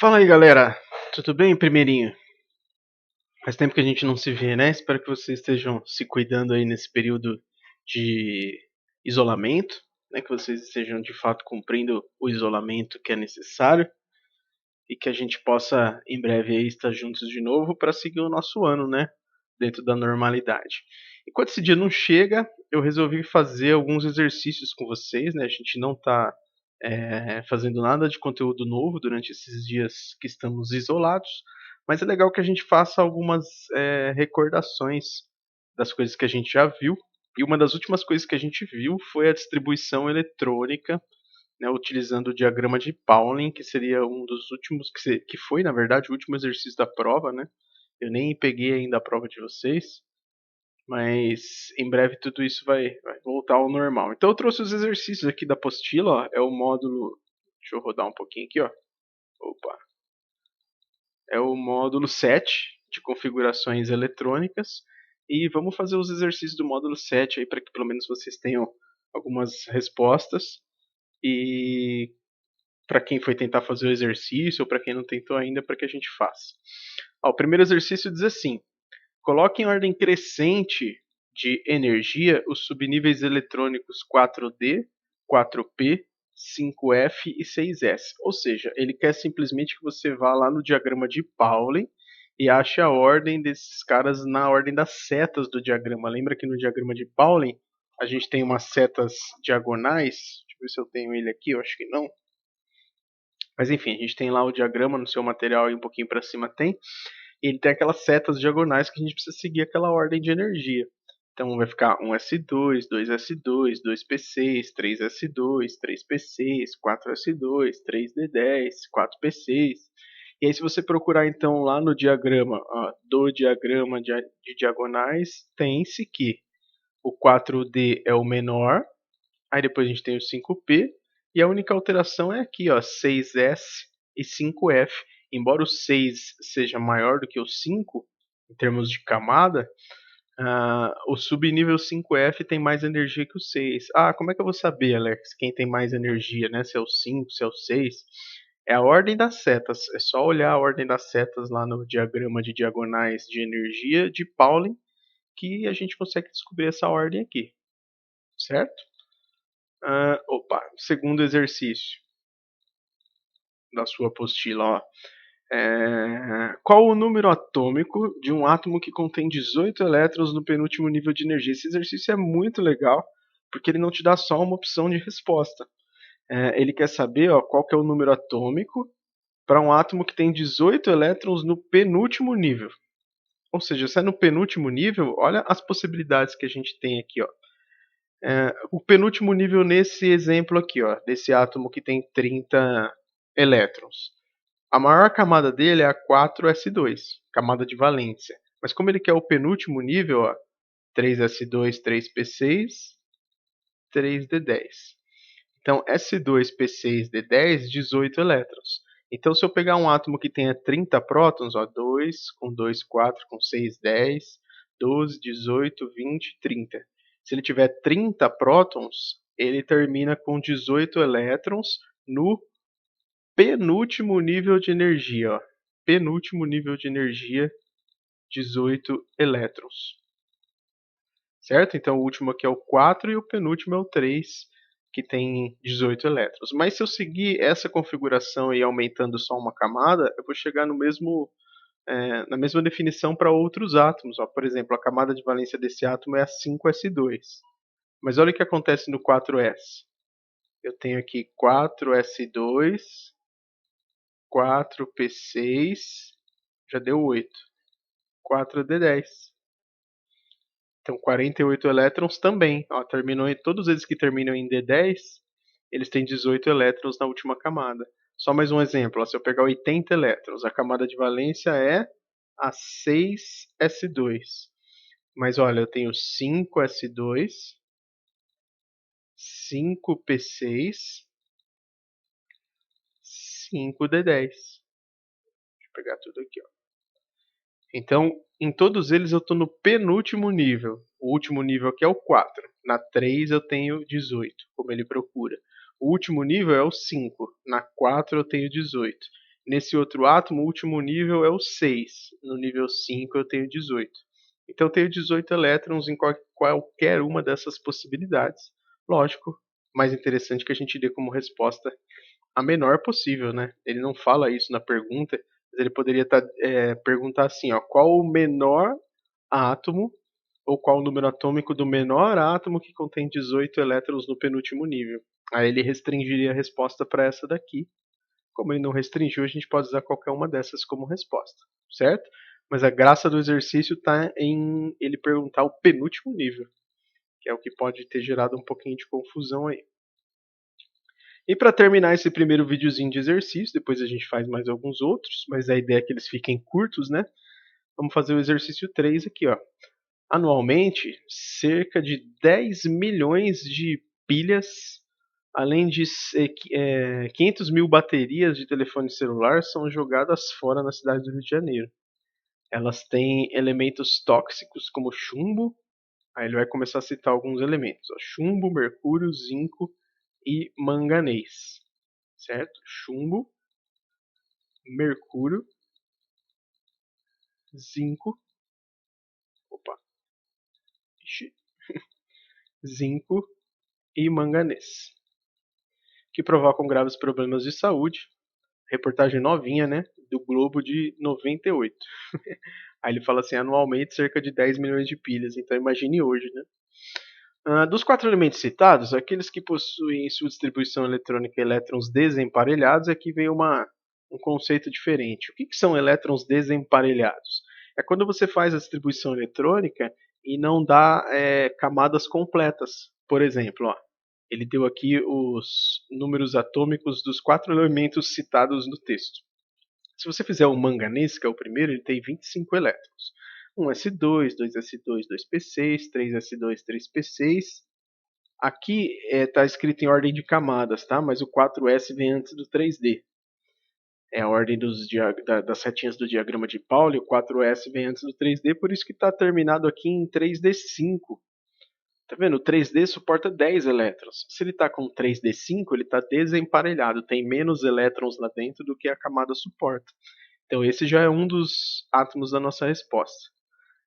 Fala aí, galera. Tudo bem, primeirinho? Faz tempo que a gente não se vê, né? Espero que vocês estejam se cuidando aí nesse período de isolamento, né? Que vocês estejam de fato cumprindo o isolamento que é necessário e que a gente possa em breve aí estar juntos de novo para seguir o nosso ano, né? Dentro da normalidade. Enquanto esse dia não chega, eu resolvi fazer alguns exercícios com vocês, né? A gente não está fazendo nada de conteúdo novo durante esses dias que estamos isolados, mas é legal que a gente faça algumas recordações das coisas que a gente já viu. E uma das últimas coisas que a gente viu foi a distribuição eletrônica, né, utilizando o diagrama de Pauling, que seria um dos últimos, que foi, na verdade, o último exercício da prova, né? Eu nem peguei ainda a prova de vocês, mas em breve tudo isso vai voltar ao normal. Então eu trouxe os exercícios aqui da apostila, ó, é o módulo. Deixa eu rodar um pouquinho aqui, ó. Opa. É o módulo 7 de configurações eletrônicas. E vamos fazer os exercícios do módulo 7 aí para que pelo menos vocês tenham algumas respostas. E para quem foi tentar fazer o exercício, ou para quem não tentou ainda, para que a gente faça. Ó, o primeiro exercício diz assim: coloque em ordem crescente de energia os subníveis eletrônicos 4D, 4P, 5F e 6S. Ou seja, ele quer simplesmente que você vá lá no diagrama de Pauling e ache a ordem desses caras na ordem das setas do diagrama. Lembra que no diagrama de Pauling a gente tem umas setas diagonais? Deixa eu ver se eu tenho ele aqui, eu acho que não. Mas enfim, a gente tem lá o diagrama no seu material e um pouquinho para cima tem. E ele tem aquelas setas diagonais que a gente precisa seguir aquela ordem de energia. Então vai ficar 1S2, 2S2, 2P6, 3S2, 3P6, 4S2, 3D10, 4P6. E aí se você procurar então lá no diagrama, ó, do diagrama de diagonais, tem-se que o 4D é o menor, aí depois a gente tem o 5P, e a única alteração é aqui, ó, 6S e 5F. Embora o 6 seja maior do que o 5, em termos de camada, o subnível 5F tem mais energia que o 6. Ah, como é que eu vou saber, Alex, quem tem mais energia, né? Se é o 5, se é o 6? É a ordem das setas. É só olhar a ordem das setas lá no diagrama de diagonais de energia de Pauling que a gente consegue descobrir essa ordem aqui, certo? Opa, segundo exercício da sua apostila, ó. Qual o número atômico de um átomo que contém 18 elétrons no penúltimo nível de energia? Esse exercício é muito legal, porque ele não te dá só uma opção de resposta. Ele quer saber, ó, qual que é o número atômico para um átomo que tem 18 elétrons no penúltimo nível. Ou seja, se é no penúltimo nível, olha as possibilidades que a gente tem aqui, ó. O penúltimo nível nesse exemplo aqui, ó, desse átomo que tem 30 elétrons. A maior camada dele é a 4s2, camada de valência. Mas como ele quer o penúltimo nível, ó, 3s2, 3p6, 3d10. Então, S2P6D10, 18 elétrons. Então, se eu pegar um átomo que tenha 30 prótons, ó, 2, com 2, 4, com 6, 10, 12, 18, 20, 30. Se ele tiver 30 prótons, ele termina com 18 elétrons no penúltimo nível de energia. Ó. Penúltimo nível de energia, 18 elétrons. Certo? Então, o último aqui é o 4 e o penúltimo é o 3, que tem 18 elétrons. Mas se eu seguir essa configuração e aumentando só uma camada, eu vou chegar no mesmo, na mesma definição para outros átomos. Ó. Por exemplo, a camada de valência desse átomo é a 5s2. Mas olha o que acontece no 4s. Eu tenho aqui 4s2, 4p6, já deu 8. 4d10. Então 48 elétrons também. Ó, todos eles que terminam em D10, eles têm 18 elétrons na última camada. Só mais um exemplo. Ó, se eu pegar 80 elétrons, a camada de valência é a 6s2. Mas olha, eu tenho 5s2, 5p6, 5d10. Deixa eu pegar tudo aqui. Ó. Então, em todos eles eu estou no penúltimo nível. O último nível aqui é o 4. Na 3 eu tenho 18, como ele procura. O último nível é o 5. Na 4 eu tenho 18. Nesse outro átomo, o último nível é o 6. No nível 5 eu tenho 18. Então eu tenho 18 elétrons em qualquer uma dessas possibilidades. Lógico, mais interessante que a gente dê como resposta a menor possível, né? Ele não fala isso na pergunta, mas ele poderia perguntar assim, ó, qual o menor átomo ou qual o número atômico do menor átomo que contém 18 elétrons no penúltimo nível. Aí ele restringiria a resposta para essa daqui. Como ele não restringiu, a gente pode usar qualquer uma dessas como resposta, certo? Mas a graça do exercício está em ele perguntar o penúltimo nível, que é o que pode ter gerado um pouquinho de confusão aí. E para terminar esse primeiro videozinho de exercício, depois a gente faz mais alguns outros, mas a ideia é que eles fiquem curtos, né? Vamos fazer o exercício 3 aqui, ó. Anualmente, cerca de 10 milhões de pilhas, além de 500 mil baterias de telefone celular são jogadas fora na cidade do Rio de Janeiro. Elas têm elementos tóxicos como chumbo, aí ele vai começar a citar alguns elementos, ó, chumbo, mercúrio, zinco e manganês, certo? Chumbo, mercúrio, zinco, opa, ixi, zinco e manganês, que provocam graves problemas de saúde. Reportagem novinha, né, do Globo de 98. Aí ele fala assim, anualmente cerca de 10 milhões de pilhas, então imagine hoje, né? Dos 4 elementos citados, aqueles que possuem em sua distribuição eletrônica elétrons desemparelhados, aqui vem um conceito diferente. O que são elétrons desemparelhados? É quando você faz a distribuição eletrônica e não dá camadas completas. Por exemplo, ó, ele deu aqui os números atômicos dos 4 elementos citados no texto. Se você fizer o manganês, que é o primeiro, ele tem 25 elétrons. 1s2, 2s2, 2p6, 3s2, 3p6. Aqui está escrito em ordem de camadas, tá? Mas o 4s vem antes do 3D. É a ordem das setinhas do diagrama de Pauli, o 4s vem antes do 3D, por isso que está terminado aqui em 3d5. Tá vendo? O 3D suporta 10 elétrons. Se ele está com 3d5, ele está desemparelhado, tem menos elétrons lá dentro do que a camada suporta. Então esse já é um dos átomos da nossa resposta.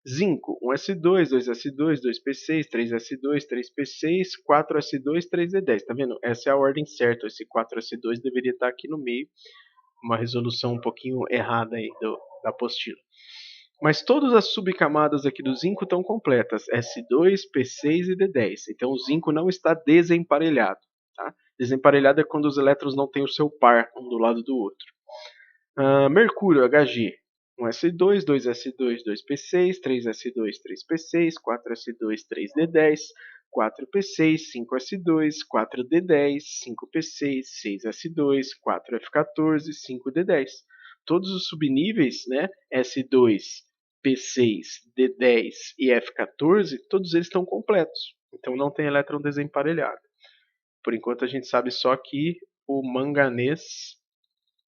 Zinco, 1s2, 2s2, 2p6, 3s2, 3p6, 4s2, 3d10. Tá vendo? Essa é a ordem certa. Esse 4s2 deveria estar aqui no meio. Uma resolução um pouquinho errada aí da apostila. Mas todas as subcamadas aqui do zinco estão completas. S2, P6 e D10. Então o zinco não está desemparelhado. Tá? Desemparelhado é quando os elétrons não têm o seu par um do lado do outro. Mercúrio, Hg. 1s2, 2s2, 2p6, 3s2, 3p6, 4s2, 3d10, 4p6, 5s2, 4d10, 5p6, 6s2, 4f14, 5d10. Todos os subníveis, né, S2, P6, D10 e F14, todos eles estão completos. Então não tem elétron desemparelhado. Por enquanto a gente sabe só que o manganês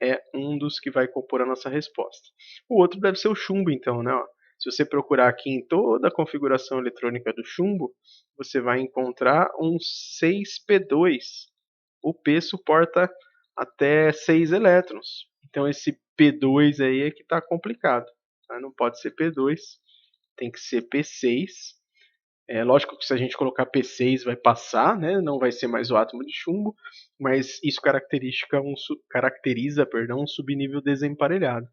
é um dos que vai compor a nossa resposta. O outro deve ser o chumbo, então, né? Ó. Se você procurar aqui em toda a configuração eletrônica do chumbo, você vai encontrar um 6p2. O P suporta até 6 elétrons. Então esse P2 aí é que está complicado. Tá? Não pode ser P2, tem que ser P6. É lógico que se a gente colocar P6 vai passar, né? Não vai ser mais o átomo de chumbo, mas isso caracteriza um subnível desemparelhado.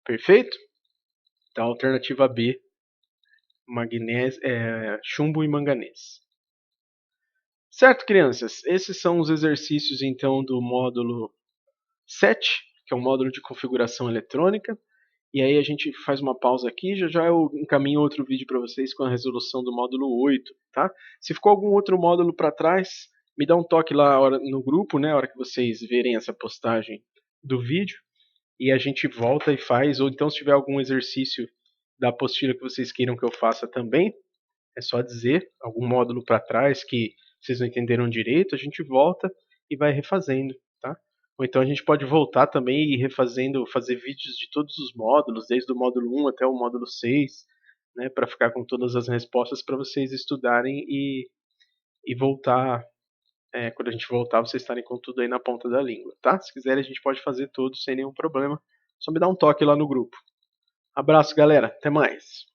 Perfeito? Então, alternativa B, chumbo e manganês. Certo, crianças? Esses são os exercícios, então, do módulo 7, que é o módulo de configuração eletrônica. E aí a gente faz uma pausa aqui, já eu encaminho outro vídeo para vocês com a resolução do módulo 8, tá? Se ficou algum outro módulo para trás, me dá um toque lá no grupo, né, a hora que vocês verem essa postagem do vídeo, e a gente volta e faz, ou então se tiver algum exercício da apostila que vocês queiram que eu faça também, é só dizer, algum módulo para trás que vocês não entenderam direito, a gente volta e vai refazendo, tá? Ou então a gente pode voltar também e ir refazendo, fazer vídeos de todos os módulos, desde o módulo 1 até o módulo 6, né, para ficar com todas as respostas para vocês estudarem e voltar quando a gente voltar, vocês estarem com tudo aí na ponta da língua, tá? Se quiserem, a gente pode fazer tudo sem nenhum problema. Só me dá um toque lá no grupo. Abraço, galera. Até mais.